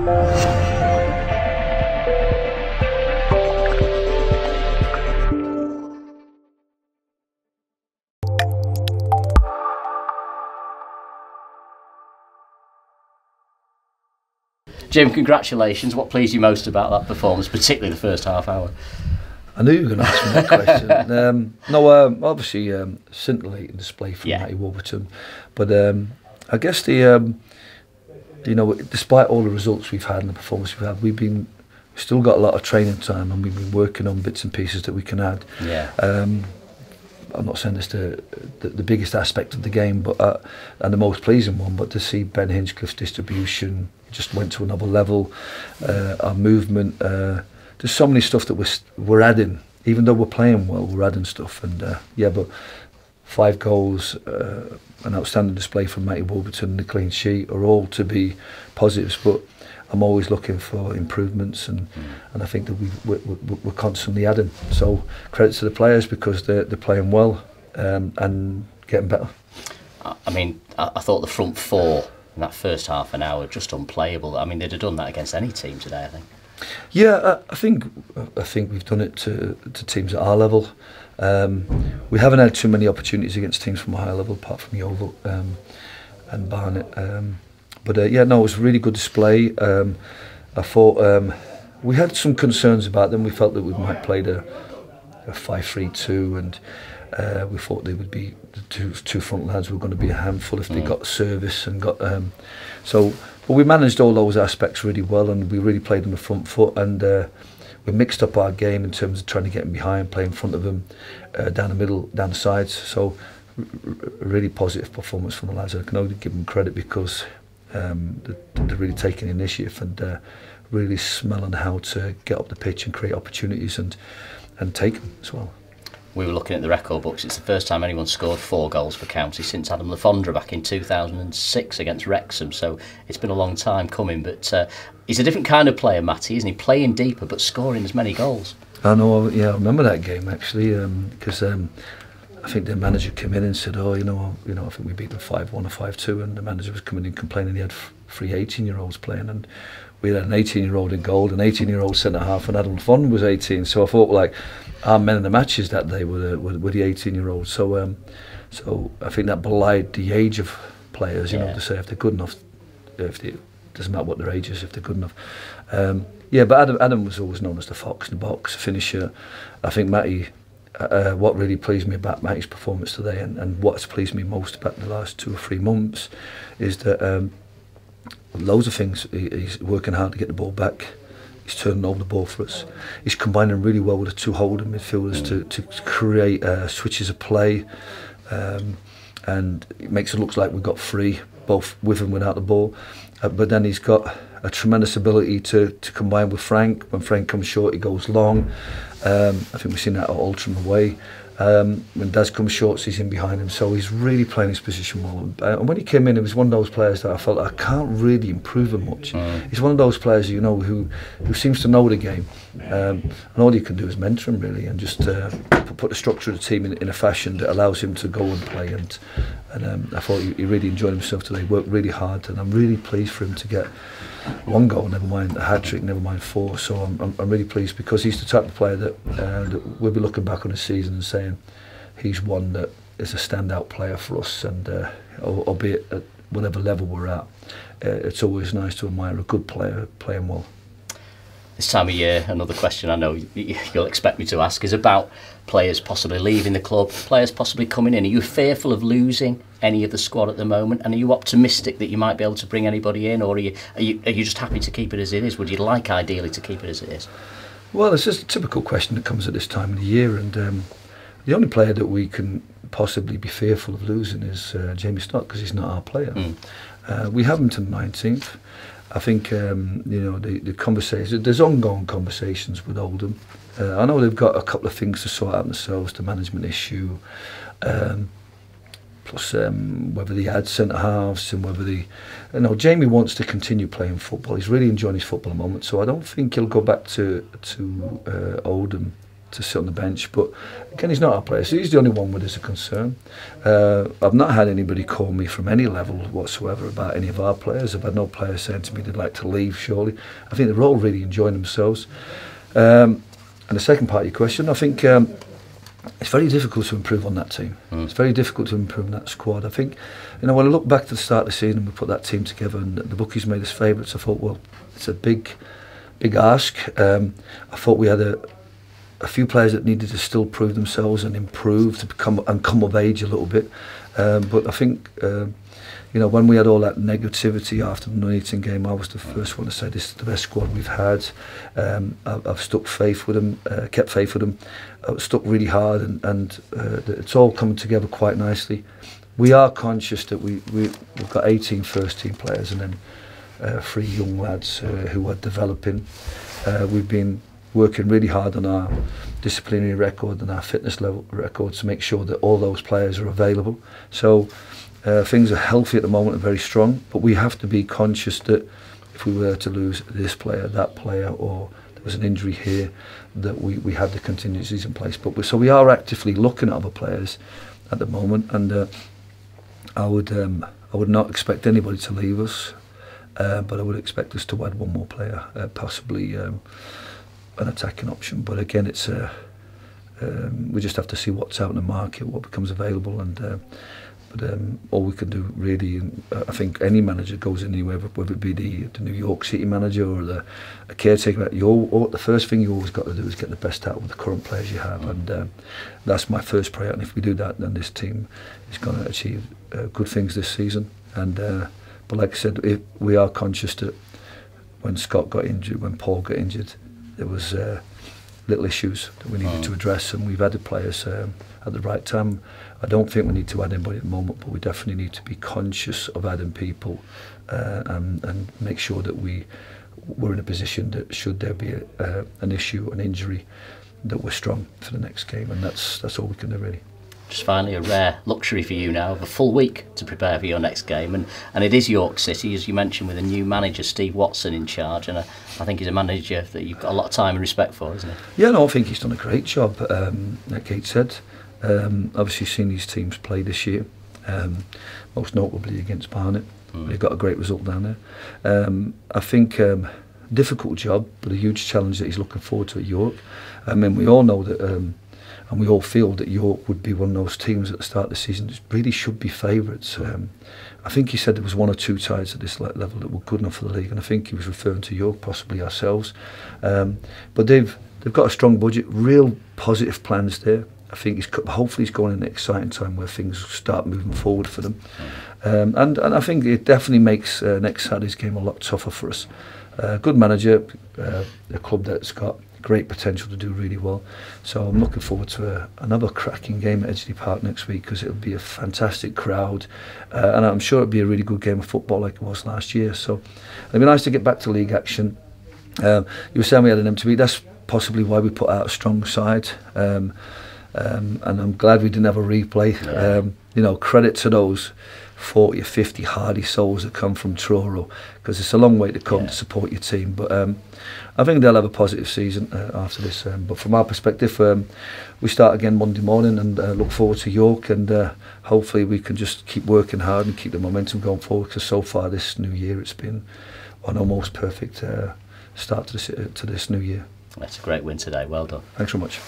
Jim, congratulations. What pleased you most about that performance, particularly the first half hour? I knew you were going to ask me that question. Obviously, scintillating display from Matty Wilton, but I guess despite all the results we've had and the performance we've had, we've still got a lot of training time, and we've been working on bits and pieces that we can add. Yeah. I'm not saying it's the biggest aspect of the game, but and the most pleasing one, but to see Ben Hinchcliffe's distribution just went to another level, our movement. There's so many stuff that we're adding, even though we're playing well, we're adding stuff, and but 5 goals, an outstanding display from Matty Wilton, and the clean sheet are all to be positives, but I'm always looking for improvements, and I think that we're constantly adding. So credit to the players, because they're playing well and getting better. I mean, I thought the front four in that first half an hour just unplayable. I mean, they'd have done that against any team today, I think. Yeah, I think we've done it to teams at our level. We haven't had too many opportunities against teams from a higher level, apart from Yeovil and Barnet. But it was a really good display. I thought we had some concerns about them. We felt that we might play a 5-3-2, and we thought they would be the two front lads were going to be a handful if they got service and got but we managed all those aspects really well, and we really played on the front foot, and we mixed up our game in terms of trying to get them behind, play in front of them, down the middle, down the sides. So a really positive performance from the lads. I can only give them credit because they're really taking initiative and really smelling how to get up the pitch and create opportunities and take them as well. We were looking at the record books. It's the first time anyone scored 4 goals for County since Adam Lafondra back in 2006 against Wrexham. So it's been a long time coming. But he's a different kind of player, Matty, isn't he? Playing deeper but scoring as many goals. I know. Yeah, I remember that game actually, because I think the manager came in and said, I think we beat them 5-1 or 5-2, and the manager was coming in complaining he had 3 18-year-olds playing, and we had an 18-year-old in goal, an 18-year-old centre half, and Adam Lafondra was 18. So I thought, like, our men in the matches that day were the 18-year-olds. So I think that belied the age of players, to say if they're good enough, doesn't matter what their age is, if they're good enough. But Adam was always known as the fox in the box, finisher. I think Matty, what really pleased me about Matty's performance today, and what's pleased me most about the last 2 or 3 months, is that loads of things. He's working hard to get the ball back. He's turning over the ball for us. He's combining really well with the 2 holding midfielders to create switches of play, and it makes it look like we've got 3, both with and without the ball. But then he's got a tremendous ability to combine with Frank. When Frank comes short, he goes long. I think we've seen that at Oldham away. When Daz comes short, he's in behind him, so he's really playing his position well. And when he came in, he was one of those players that I felt I can't really improve him much. He's one of those players, who seems to know the game, and all you can do is mentor him really, and just put the structure of the team in a fashion that allows him to go and play. And I thought he really enjoyed himself today. Worked really hard, and I'm really pleased for him to get 1 goal, never mind a hat-trick, never mind 4. So I'm really pleased, because he's the type of player that we'll be looking back on the season and saying he's one that is a standout player for us, and albeit at whatever level we're at, it's always nice to admire a good player playing well. This time of year, another question I know you'll expect me to ask is about players possibly leaving the club, players possibly coming in. Are you fearful of losing any of the squad at the moment, and are you optimistic that you might be able to bring anybody in, or are you just happy to keep it as it is? Would you like ideally to keep it as it is? Well, it's just a typical question that comes at this time of the year, and the only player that we can possibly be fearful of losing is Jamie Stock, because he's not our player. We have him to the 19th. I think the conversation, there's ongoing conversations with Oldham. I know they've got a couple of things to sort out themselves, the management issue, plus whether they add centre halves, and whether they, Jamie wants to continue playing football. He's really enjoying his football at the moment, so I don't think he'll go back to Oldham to sit on the bench. But again, he's not our player, so he's the only one where there's a concern. I've not had anybody call me from any level whatsoever about any of our players. I've had no players saying to me they'd like to leave, surely. I think they're all really enjoying themselves. And the second part of your question, I think it's very difficult to improve on that team. It's very difficult to improve on that squad. I think, when I look back to the start of the season and we put that team together and the bookies made us favourites, I thought, well, it's a big ask. I thought we had a few players that needed to still prove themselves and improve to come of age a little bit. But I think, when we had all that negativity after the Nuneaton game, I was the first one to say this is the best squad we've had. I've stuck faith with them, kept faith with them. I stuck really hard, and it's all coming together quite nicely. We are conscious that we've got 18 first-team players and then 3 young lads who are developing. We've been working really hard on our disciplinary record and our fitness level record to make sure that all those players are available. So things are healthy at the moment and very strong, but we have to be conscious that if we were to lose this player, that player, or there was an injury here, that we had the contingencies in place. But so we are actively looking at other players at the moment, and I would not expect anybody to leave us, but I would expect us to add one more player, possibly an attacking option. But again, it's we just have to see what's out in the market, what becomes available, and but all we can do really, and I think any manager goes in anywhere, whether it be the New York City manager or a caretaker, the first thing you always got to do is get the best out of the current players you have, and that's my first priority. And if we do that, then this team is going to achieve good things this season. And but like I said, we are conscious that when Scott got injured, when Paul got injured, there was little issues that we needed to address, and we've added players at the right time. I don't think we need to add anybody at the moment, but we definitely need to be conscious of adding people and make sure that we're in a position that should there be an issue, an injury, that we're strong for the next game, and that's all we can do really. Just finally, a rare luxury for you now of a full week to prepare for your next game, and it is York City, as you mentioned, with a new manager, Steve Watson, in charge, and I think he's a manager that you've got a lot of time and respect for, isn't he? Yeah, no, I think he's done a great job, like Kate said. Obviously seen these teams play this year, most notably against Barnet. They've got a great result down there. I think difficult job, but a huge challenge that he's looking forward to at York. I mean, we all know that, and we all feel that York would be one of those teams at the start of the season that really should be favourites. I think he said there was 1 or 2 sides at this level that were good enough for the league, and I think he was referring to York, possibly ourselves. But they've got a strong budget, real positive plans there. I think hopefully he's going in an exciting time where things start moving forward for them. And I think it definitely makes next Saturday's game a lot tougher for us. Good manager, a club that's got great potential to do really well. So I'm looking forward to another cracking game at Edgeley Park next week, because it'll be a fantastic crowd, and I'm sure it'll be a really good game of football like it was last year. So it'll be nice to get back to league action. You were saying we had an MTV, that's possibly why we put out a strong side. And I'm glad we didn't have a replay. Credit to those 40 or 50 hardy souls that come from Truro, because it's a long way to come to support your team. But I think they'll have a positive season after this. But from our perspective, we start again Monday morning, and look forward to York, and hopefully we can just keep working hard and keep the momentum going forward, because so far this new year it's been an almost perfect start to this new year. That's a great win today, well done. Thanks very much.